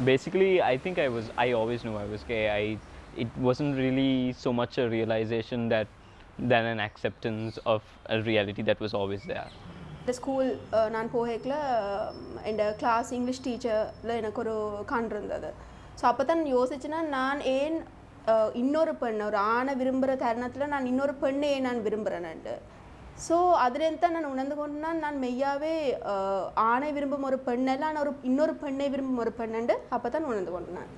Basically, I think I always knew I was gay. It wasn't really so much a realization than an acceptance of a reality that was always there. இந்த school நான் போகல என் class English டீச்சரில் எனக்கு ஒரு கண் இருந்தது. So அப்போ தான் யோசிச்சேன்னா நான் ஏன் இன்னொரு பெண் ஒரு ஆணை விரும்புகிற தருணத்தில் நான் இன்னொரு பெண்ணை ஏன் நான் விரும்புகிறேன்ட்டு. ஸோ அதுலேருந்து தான் நான் உணர்ந்து கொண்டேன்னா நான் மெய்யாவே ஆணை விரும்பும் ஒரு பெண்ணெல்லாம் நான் ஒரு இன்னொரு பெண்ணை விரும்பும் ஒரு பெண்ணுண்டு அப்போ தான் உணர்ந்து கொண்டேன்.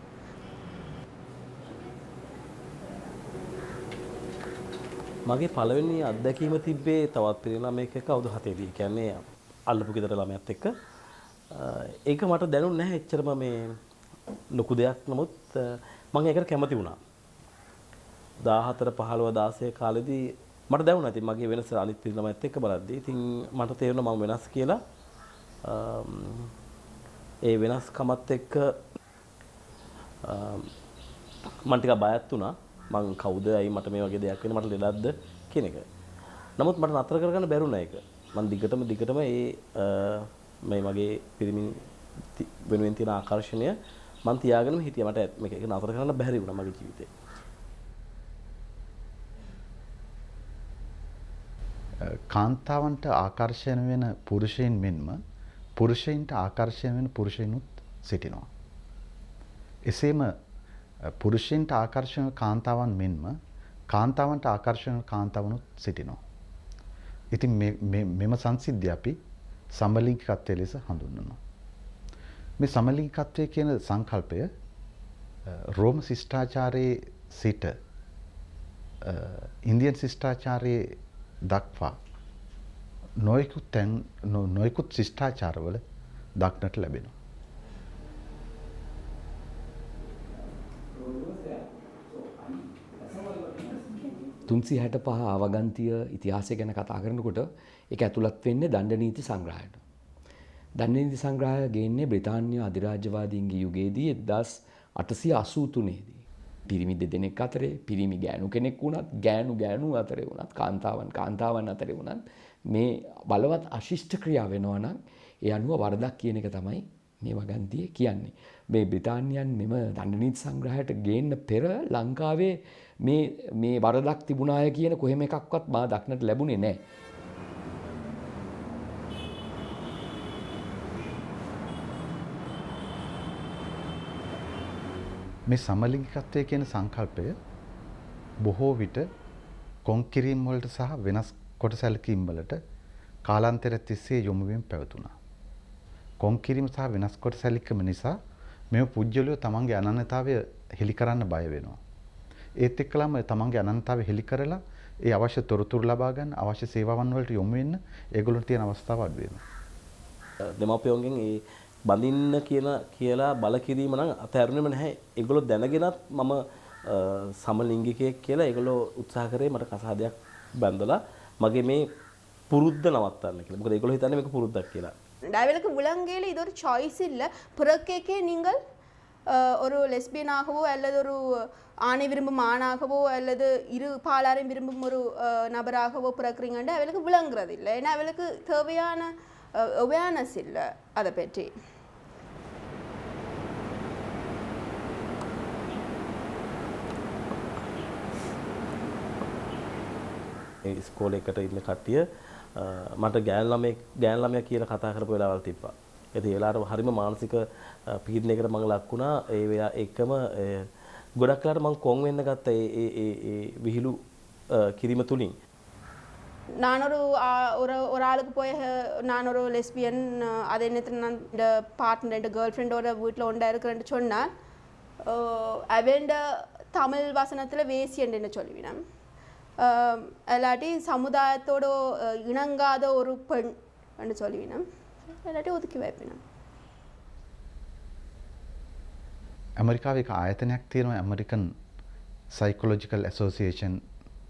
මගේ පළවෙනි අත්දැකීම තිබ්බේ තවත් පිරිමි ළමයෙක් එක්ක අවුරුදු 7 දී. කියන්නේ අල්ලපු ගෙදර ළමයාත් එක්ක. ඒක මට දැනුන්නේ නැහැ එච්චරම මේ ලොකු දෙයක්. නමුත් මම ඒකට කැමති වුණා. 14 15 16 කාලෙදී මට දැනුණා ඉතින් මගේ වෙනස අනිත් පිරිමි ළමයාත් එක්ක බලද්දී. ඉතින් මට තේරුණා මම වෙනස් කියලා. ඒ වෙනස්කමත් එක්ක මම ටිකක් බයත් වුණා. මං කවුද අයි මට මේ වගේ දෙයක් වෙන මට ලෙඩක්ද කියන එක. නමුත් මට නතර කරගන්න බැරුණා ඒක. මං දිගටම මේ මගේ පිරිමි වෙනුවෙන් තියෙන ආකර්ෂණය මං තියාගෙනම හිටියා. මට මේක නතර කරන්න බැරි වුණා මගේ ජීවිතේ. කාන්තාවන්ට ආකර්ෂණ වෙන පුරුෂයන් මෙන්ම පුරුෂයින්ට ආකර්ෂණ වෙන පුරුෂයිනුත් සිටිනවා. එසේම පුරුෂයන්ට ආකර්ෂණ කාන්තාවන් මෙන්ම කාන්තාවන්ට ආකර්ෂණ කාන්තාවනුත් සිටිනවා. ඉතින් මෙම සංසිද්ධිය අපි සමලිංගිකත්වය ලෙස හඳුන්වනවා. මේ සමලිංගිකත්වය කියන සංකල්පය රෝම ශිෂ්ටාචාරයේ සිට ඉන්දියන් ශිෂ්ටාචාරයේ දක්වා නොයෙකුත් ශිෂ්ටාචාරවල දක්නට ලැබෙනවා. තුන්සිය 65 ආවගන්තිය ඉතිහාසය ගැන කතා කරනකොට ඒක ඇතුළත් වෙන්නේ දණ්ඩ නීති සංග්‍රහයට. දණ්ඩ නීති සංග්‍රහය ගේන්නේ බ්‍රිතාන්‍ය අධිරාජ්‍යවාදීන්ගේ යුගයේදී 1883 දී. පිරිමි දෙදෙනෙක් අතරේ පිරිමි ගෑනු කෙනෙක් වුණත් ගෑනු අතරේ වුණත් කාන්තාවන් අතරේ වුණත් මේ බලවත් අශිෂ්ට ක්‍රියා වෙනවා නම් ඒ අනුව වරදක් කියන එක තමයි මේ වගන්තිය කියන්නේ. මේ බ්‍රිතාන්‍යයන් මෙම දණ්ඩ නීති සංග්‍රහයට ගේන්න පෙර ලංකාවේ මේ වරදක් තිබුණාය කියන කොහෙම එකක්වත් මා දක්නට ලැබුණේ නැහැ. මේ සමලිංගිකත්වය කියන සංකල්පය බොහෝ විට කොන්කිරීම් වලට සහ වෙනස් කොට සැලකීම් වලට කාලාන්තරය තිස්සේ යොමු වීම පැවතුණා. කොන්කිරීම සහ වෙනස් කොට සැලකීම නිසා මේ පුජ්‍යලයෝ තමන්ගේ අනන්‍යතාවය හෙළි කරන්න බය වෙනවා. ඒත් එක්කලම තමන්ගේ අනන්‍යතාවය හෙළි කරලා ඒ අවශ්‍ය තොරතුරු ලබා ගන්න අවශ්‍ය සේවාවන් වලට යොමු වෙන්න ඒගොල්ලන්ට තියෙන අවස්ථාව අඩු වෙනවා. දෙමාපියන්ගෙන් ඒ බඳින්න කියලා බල කිරීම නම් අතහැරුණේම නැහැ. ඒගොල්ලෝ දැනගෙනත් මම සමලිංගිකයෙක් කියලා ඒගොල්ලෝ උත්සාහ කරේ මට කසාදයක් බැඳලා මගේ මේ පුරුද්ද නවත්තන්න කියලා. මොකද ඒගොල්ලෝ හිතන්නේ මේක පුරුද්දක් කියලා. டயவலுக்கு விலங்கையில் இது ஒரு சாய்ஸ் இல்லை. பிறக்கேக்கே நீங்கள் ஒரு லெஸ்பியனாகவோ அல்லது ஒரு ஆணை விரும்பும் ஆணாகவோ அல்லது இரு பாலாரையும் விரும்பும் ஒரு நபராகவோ பிறக்கிறீங்கன்னு அவளுக்கு விளங்குறது இல்லை. ஏன்னா அவளுக்கு தேவையான அவேர்னஸ் இல்லை அதை பற்றி. ඉස්කෝලේ එකට ඉන්න කට්ටිය මට ගෑනු ළමයා කියලා කතා කරපු වෙලාවල් තිබ්බා. ඉතින් ඒ වෙලාවට හරිම මානසික පීඩනයකට මම ලක් වුණා. ඒ එකම ගොඩක් වෙලාවට මම කොන් වෙන්න ගත්තා ඒ විහිළු කිරීම තුලින්. நான் ஒரு ஆளுக்கு போய் நான் ஒரு லெஸ்பியன் அதே நேரத்தில் நான் இந்த பார்ட்னர் என் கேர்ள் ஃப்ரெண்டோட வீட்டில் ஒன்றா இருக்கிறேன்னு சொன்னால் அவன் தமிழ் வசனத்தில் வேசியன் என்ன சொல்லுவினேன். இல்லாட்டி சமுதாயத்தோட இணங்காத ஒரு பெண் என்று சொல்லுவினேன். இல்லாட்டி ஒதுக்கி வைப்பினேன். ඇමරිකාවේ එක ආයතනයක් තියෙනවා ඇමරිකන් සයිකොලොජිකල් ඇසෝසියේෂන්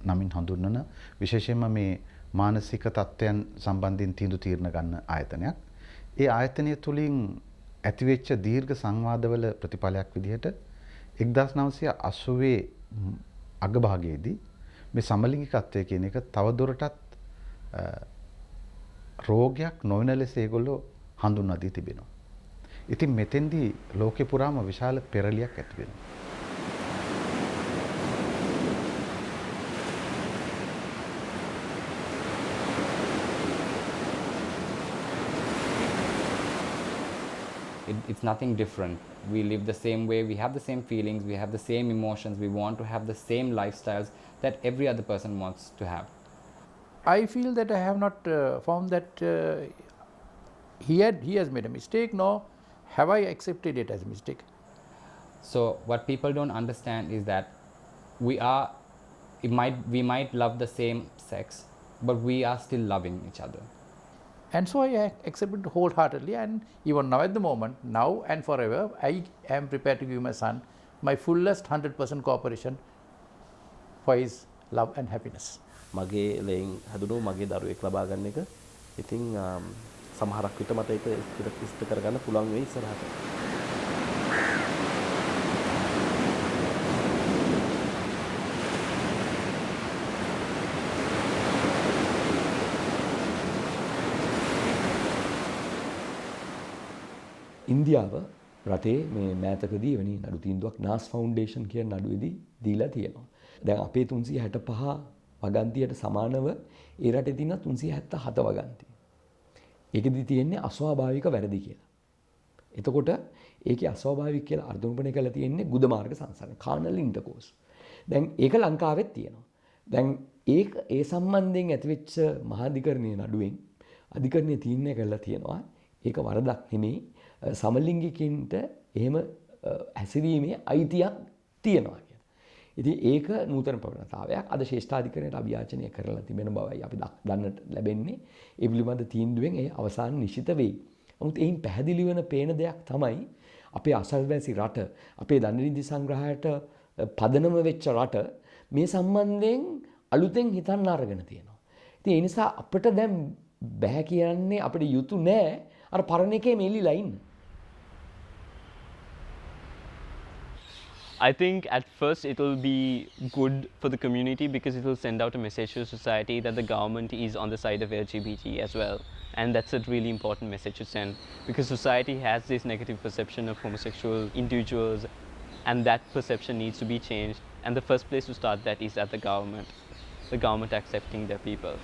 නමින් හඳුන්වන විශේෂයෙන්ම මේ මානසික තත්ත්වයන් සම්බන්ධයෙන් තීන්දුව తీරන ගන්න ආයතනයක්. ඒ ආයතනය තුලින් ඇතිවෙච්ච දීර්ඝ සංවාදවල ප්‍රතිඵලයක් විදිහට 1980 අගභාගයේදී මේ සමලිංගිකත්වය කියන එක තවදුරටත් රෝගයක් නොවන ලෙස ඒගොල්ලෝ හඳුන්වා දී තිබෙනවා. ඉතින් මෙතෙන්දී ලෝකෙ පුරාම විශාල පෙරලියක් ඇති වෙනවා. It's nothing different. We live the same way, we have the same feelings, we have the same emotions, we want to have the same lifestyles that every other person wants to have. I feel that I have not found that he has made a mistake, nor have I accepted it as a mistake. So what people don't understand is that we might love the same sex, but we are still loving each other. And so I accept it wholeheartedly, and even now at the moment, now and forever, I am prepared to give my son my fullest 100% cooperation for his love and happiness. මගේ ලෙන් හැදුණු මගේ දරුවෙක් ලබා ගන්න එක ඉතින් සමහරක් විට මට ඒක ඉෂ්ට කරගන්න පුළුවන් වෙයි ඉස්සරහට. ඉන්දියාව රටේ මේ මෑතකදී වෙනි නඩු තීන්දුවක් නාස් ෆවුන්ඩේෂන් කියන නඩුවේදී දීලා තියෙනවා. දැන් අපේ 365 වගන්තියට සමානව ඒ රටේ තියෙන 377 වගන්ති. ඒකෙදි තියෙන්නේ අස්වාභාවික වැරදි කියලා. එතකොට ඒකේ අස්වාභාවික කියලා අර්ථකථනය කරලා තියෙන්නේ ගුද මාර්ග සංසරණ කානල් ඉන්ටර්කෝස්. දැන් ඒක ලංකාවෙත් තියෙනවා. දැන් ඒක ඒ සම්බන්ධයෙන් ඇතිවෙච්ච මහාධිකරණයේ නඩුවෙන් අධිකරණයේ තීරණය කරලා තියෙනවා. ඒක වරදක් නෙමෙයි. සමලිංගිකින්ට එහෙම හැසිරීමේ අයිතියක් තියෙනවා කියලා. ඉතින් ඒක නූතන ප්‍රවණතාවයක්. අද ශ්‍රේෂ්ඨාධිකරණයට අභියාචනය කරලා තිබෙන බවයි අපි දන්නට ලැබෙන්නේ. ඒ පිළිබඳ තීන්දුවෙන් ඒ අවසාන නිශ්චිත වෙයි. නමුත් එයින් පැහැදිලි වෙන පේන දෙයක් තමයි අපේ අසල්වැසි රට, අපේ දඬු නීති සංග්‍රහයට පදනම වෙච්ච රට මේ සම්බන්ධයෙන් අලුතෙන් හිතන්න අරගෙන තියෙනවා. ඉතින් ඒ නිසා අපිට දැන් බෑ කියන්නේ අපිට යුතු නෑ අර පරණ එකේ මෙලිලා ඉන්න. I think at first it will be good for the community because it will send out a message to society that the government is on the side of LGBT as well. And that's a really important message to send because society has this negative perception of homosexual individuals and that perception needs to be changed. And the first place to start that is at the government accepting their people.